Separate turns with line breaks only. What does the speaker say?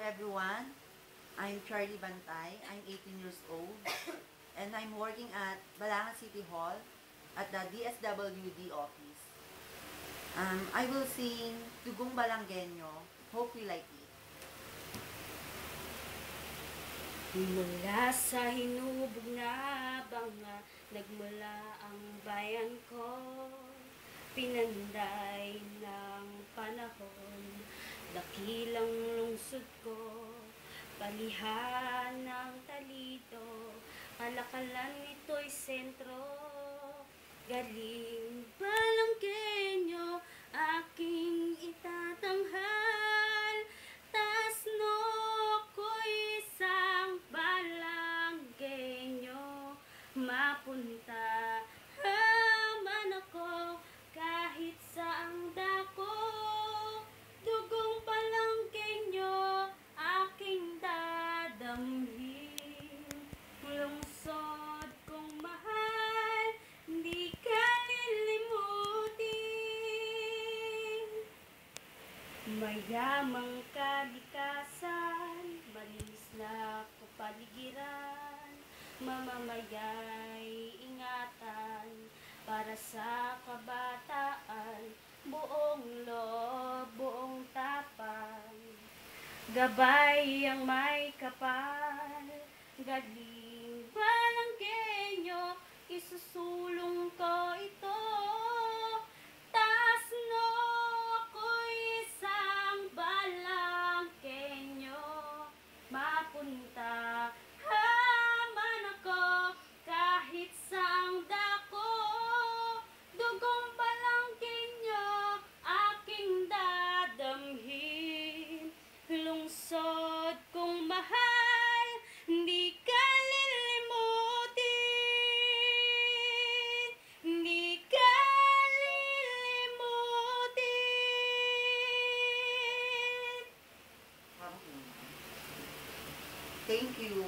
everyone. I'm Charlie Bantay. I'm 18 years old. And I'm working at Balangan City Hall at the DSWD office. I will sing Tugong Balanggenyo. Hope you like it.
Mula sa hinubog na banga, nagmula ang bayan ko. Pinanday ng panahon, dakilang lungsod ko. Palihan ng talito, kalakalan nito'y sentro. Galing Balanggenyo, aking itatanghal. Tasno ko'y isang Balanggenyo, mapunta man ako kahit saang dako. Dugong Balanggenyo, aking dadamhin. Lungsod kong mahal, di ka lilimutin. Mayamang kalikasan, malinis na kapaligiran. Mamamaya'y ingatan para sa kabataan. Buong loob, buong tapang, gabay ang may kapal. Galing Balanggenyo, isusulong ko ito. Tasno ako'y isang Balanggenyo, mapunta man ako kahit saang dako. Dugong Balanggenyo, aking dadamhin. Lungsod kong mahal, di ka lilimutin. Di ka lilimutin.
Thank you.